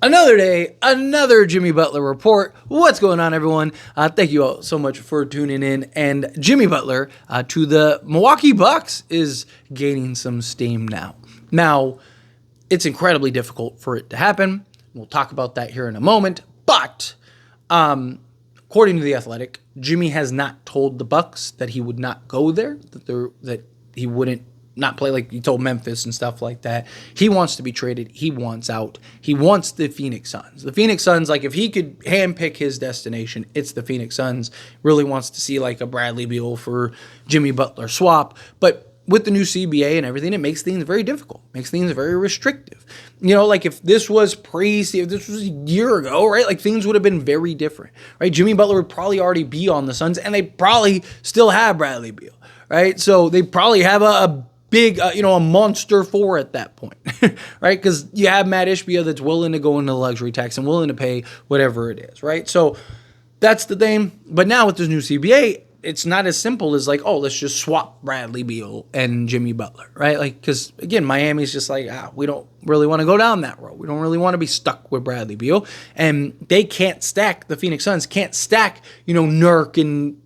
Another day, another Jimmy Butler report. What's going on, everyone? Thank you all so much for tuning in. And Jimmy Butler to the Milwaukee Bucks is gaining some steam now. Now, it's incredibly difficult for it to happen. We'll talk about that here in a moment. But according to The Athletic, Jimmy has not told the Bucks that he would not go there, that he wouldn't not play, like he told Memphis and stuff like that. He wants to be traded. He wants out. He wants the Phoenix Suns. The Phoenix Suns, like if he could handpick his destination, it's the Phoenix Suns. Really wants to see like a Bradley Beal for Jimmy Butler swap. But with the new CBA and everything, it makes things very difficult. Makes things very restrictive. You know, like if this was if this was a year ago, right? Like things would have been very different, right? Jimmy Butler would probably already be on the Suns, and they probably still have Bradley Beal, right? So they probably have a big, a monster four at that point, right? Because you have Matt Ishbia that's willing to go into the luxury tax and willing to pay whatever it is, right? So that's the thing. But now with this new CBA, it's not as simple as like, oh, let's just swap Bradley Beal and Jimmy Butler, right? Like, because again, Miami's just like, we don't really want to go down that road. We don't really want to be stuck with Bradley Beal. And they can't stack, the Phoenix Suns can't stack, Nurk and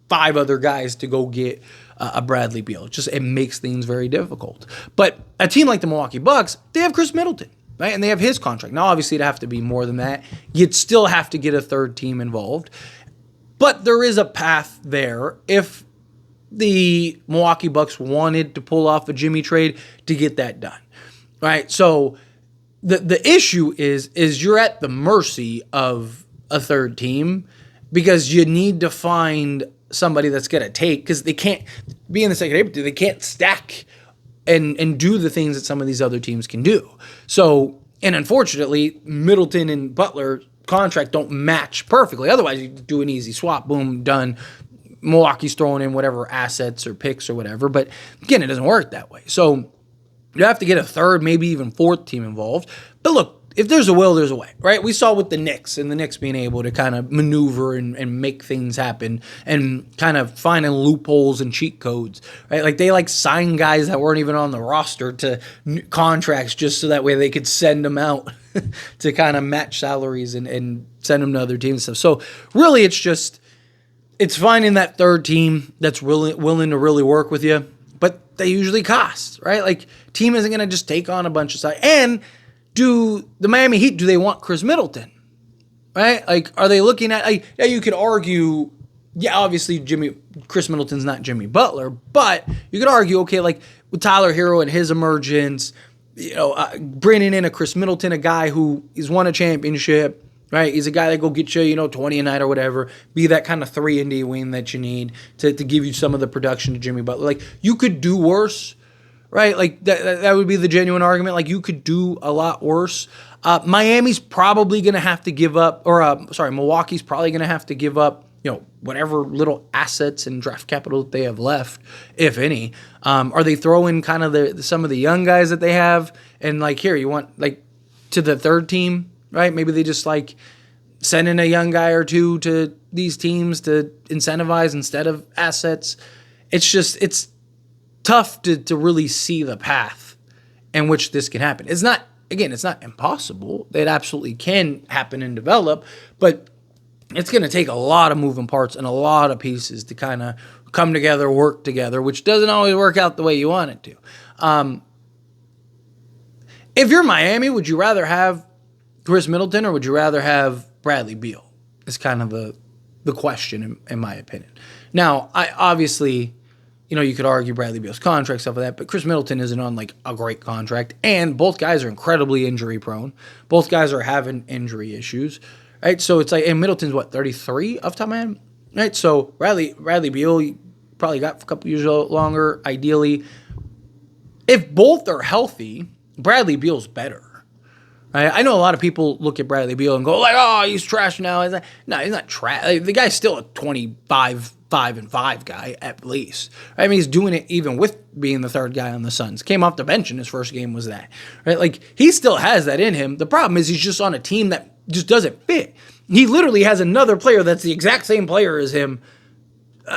5 other guys to go get a Bradley Beal. It makes things very difficult. But a team like the Milwaukee Bucks, they have Khris Middleton, right? And they have his contract. Now, obviously, it'd have to be more than that. You'd still have to get a third team involved. But there is a path there if the Milwaukee Bucks wanted to pull off a Jimmy trade to get that done, right? So the issue is you're at the mercy of a third team because you need to find somebody that's going to take, because they can't be in the second table. They can't stack and do the things that some of these other teams can do. So, and unfortunately, Middleton and Butler contract don't match perfectly. Otherwise, you do an easy swap, boom, done. Milwaukee's throwing in whatever assets or picks or whatever. But again, it doesn't work that way. So you have to get a third, maybe even fourth team involved. But look, if there's a will, there's a way, right? We saw with the Knicks, and the Knicks being able to kind of maneuver and make things happen and kind of finding loopholes and cheat codes, right? Like they sign guys that weren't even on the roster to contracts just so that way they could send them out to kind of match salaries and send them to other teams and stuff. So really it's finding that third team that's willing to really work with you, but they usually cost, right? Like team isn't going to just take on a bunch of size. And do the Miami Heat, do they want Khris Middleton, right? Like, are they looking at, yeah, you could argue, yeah, obviously Khris Middleton's not Jimmy Butler, but you could argue, okay, like with Tyler Hero and his emergence, bringing in a Khris Middleton, a guy who has won a championship, right? He's a guy that go get you, 20 a night or whatever, be that kind of 3-and-D wing that you need to give you some of the production to Jimmy Butler. Like, you could do worse, right? Like, that would be the genuine argument. Like, you could do a lot worse. Miami's probably going to have to give up, Milwaukee's probably going to have to give up, whatever little assets and draft capital that they have left, if any. Are they throwing kind of some of the young guys that they have? And, like, here, you want, like, to the third team, right? Maybe they just, like, send in a young guy or two to these teams to incentivize instead of assets. It's tough to really see the path in which this can happen. It's not impossible. It absolutely can happen and develop, but it's going to take a lot of moving parts and a lot of pieces to kind of come together, work together, which doesn't always work out the way you want it to. If you're Miami, would you rather have Khris Middleton or would you rather have Bradley Beal? Is kind of the question in my opinion. Now, obviously, you could argue Bradley Beal's contract, stuff like that, but Khris Middleton isn't on, like, a great contract, and both guys are incredibly injury-prone. Both guys are having injury issues, right? So it's like, and Middleton's, 33 off the top of my head? Right? So Bradley Beal probably got a couple years longer, ideally. If both are healthy, Bradley Beal's better. Right? I know a lot of people look at Bradley Beal and go, like, oh, he's trash now. No, he's not trash. Like, the guy's still a 5-5 guy at least. I mean, he's doing it even with being the third guy on the Suns. Came off the bench in his first game was that. Right? Like, he still has that in him. The problem is he's just on a team that just doesn't fit. He literally has another player that's the exact same player as him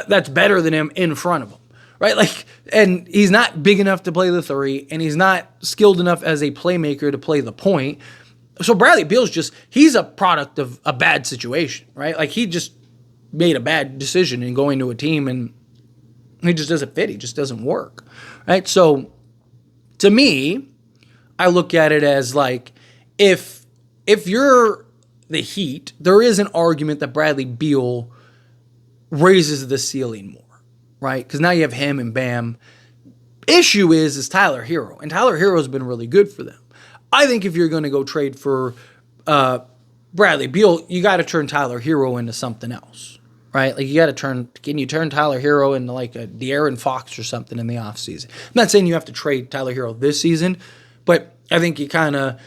that's better than him in front of him. Right? Like, and he's not big enough to play the three, and he's not skilled enough as a playmaker to play the point. So Bradley Beal's he's a product of a bad situation, right? Like he just made a bad decision in going to a team and he just doesn't fit. He just doesn't work, right? So to me, I look at it as like if you're the Heat, there is an argument that Bradley Beal raises the ceiling more, right? Because now you have him and Bam. Issue is Tyler Hero, and Tyler Hero's been really good for them. I think if you're going to go trade for Bradley Beal, you got to turn Tyler Hero into something else, right? Like you got to can you turn Tyler Hero into like a De'Aaron Fox or something in the offseason? I'm not saying you have to trade Tyler Hero this season, but I think you kind of,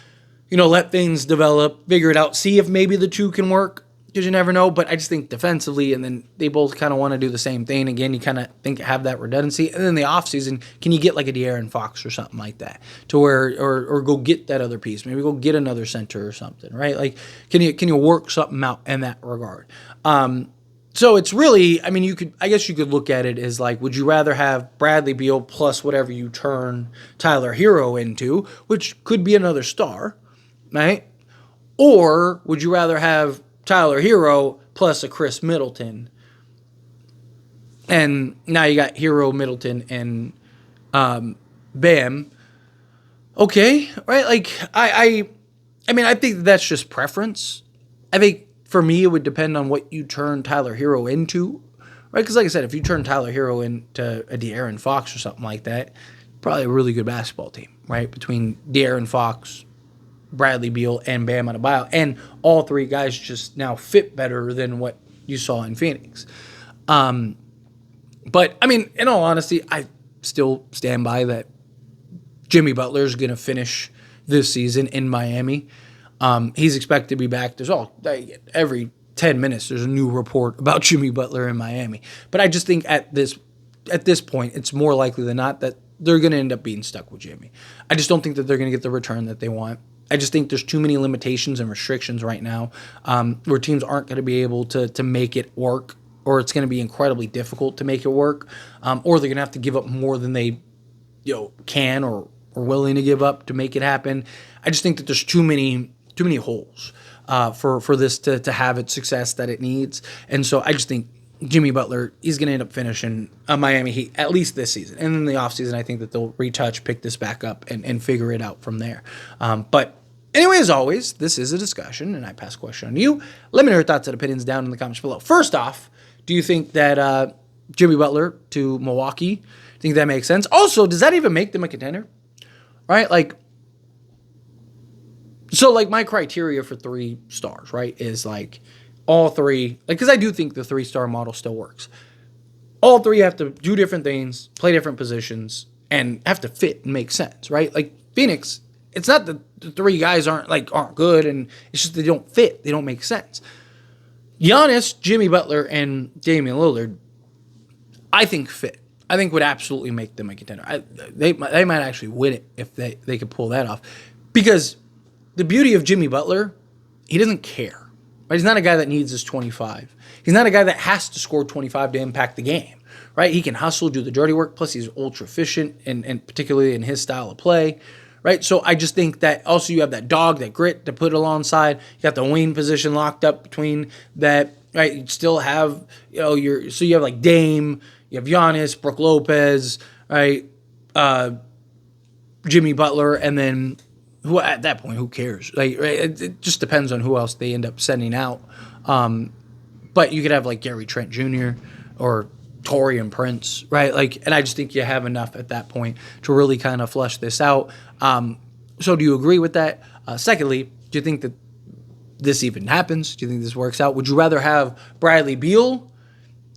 let things develop, figure it out, see if maybe the two can work, because you never know. But I just think defensively, and then they both kind of want to do the same thing. Again, you kind of have that redundancy. And then the offseason, can you get like a De'Aaron Fox or something like that to where, or go get that other piece, maybe go get another center or something, right? Like, can you work something out in that regard? So it's really, I guess you could look at it as like, would you rather have Bradley Beal plus whatever you turn Tyler Hero into, which could be another star, right? Or would you rather have Tyler Hero plus a Khris Middleton? And now you got Hero, Middleton, and Bam. Okay, right? Like, I think that's just preference. I think for me, it would depend on what you turn Tyler Hero into, right? Because like I said, if you turn Tyler Hero into a De'Aaron Fox or something like that, probably a really good basketball team, right? Between De'Aaron Fox, Bradley Beal, and Bam Adebayo. And all three guys just now fit better than what you saw in Phoenix. But, in all honesty, I still stand by that Jimmy Butler is going to finish this season in Miami. He's expected to be back. Every 10 minutes there's a new report about Jimmy Butler in Miami. But I just think at this point, it's more likely than not that they're going to end up being stuck with Jimmy. I just don't think that they're going to get the return that they want. I just think there's too many limitations and restrictions right now where teams aren't going to be able to make it work, or it's going to be incredibly difficult to make it work, or they're going to have to give up more than they can or are willing to give up to make it happen. I just think that there's too many holes for this to have its success that it needs. And so I just think Jimmy Butler, he's going to end up finishing Miami Heat at least this season. And in the offseason, I think that they'll retouch, pick this back up, and figure it out from there. But anyway, as always, this is a discussion, and I pass the question on to you. Let me know your thoughts and opinions down in the comments below. First off, do you think that Jimmy Butler to Milwaukee, do you think that makes sense? Also, does that even make them a contender? Right? So my criteria for 3 stars, right, is like all 3, because I do think the 3-star model still works. All 3 have to do different things, play different positions, and have to fit and make sense, right? Like Phoenix, it's not that the 3 guys aren't good, and it's just they don't fit, they don't make sense. Giannis, Jimmy Butler, and Damian Lillard, I think fit. I think would absolutely make them a contender. They might actually win it if they could pull that off. Because the beauty of Jimmy Butler, he doesn't care. Right? He's not a guy that needs his 25. He's not a guy that has to score 25 to impact the game. Right? He can hustle, do the dirty work, plus he's ultra efficient, and particularly in his style of play. Right? So I just think that also you have that dog, that grit to put alongside. You got the wing position locked up between that. Right? You still have, you have like Dame, you have Giannis, Brook Lopez, right? Jimmy Butler, and then who at that point, who cares? Right? It just depends on who else they end up sending out. But you could have like Gary Trent Jr. or Taurean Prince, right? And I just think you have enough at that point to really kind of flush this out. So do you agree with that? Secondly, do you think that this even happens? Do you think this works out? Would you rather have Bradley Beal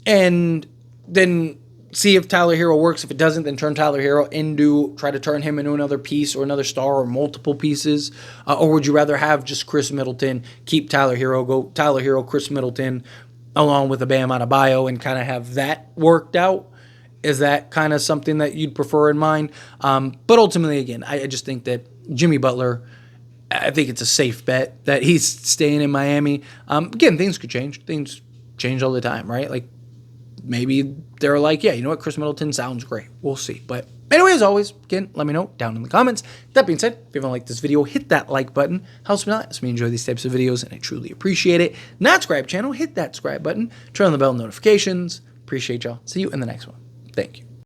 and then see if Tyler Hero works? If it doesn't, then try to turn him into another piece or another star or multiple pieces? Or would you rather have just Khris Middleton, keep Tyler Hero, go Tyler Hero, Khris Middleton, along with a Bam Adebayo, and kind of have that worked out? Is that kind of something that you'd prefer in mind? But ultimately, again, I just think that Jimmy Butler, I think it's a safe bet that he's staying in Miami. Again, things could change. Things change all the time, right? Maybe they're like, yeah, you know what, Khris Middleton sounds great. We'll see. But Anyway, as always, again, let me know down in the comments. That being said, if you haven't liked this video, hit that like button. Helps me out. Helps me enjoy these types of videos, and I truly appreciate it. Not subscribe channel, hit that subscribe button. Turn on the bell notifications. Appreciate y'all. See you in the next one. Thank you.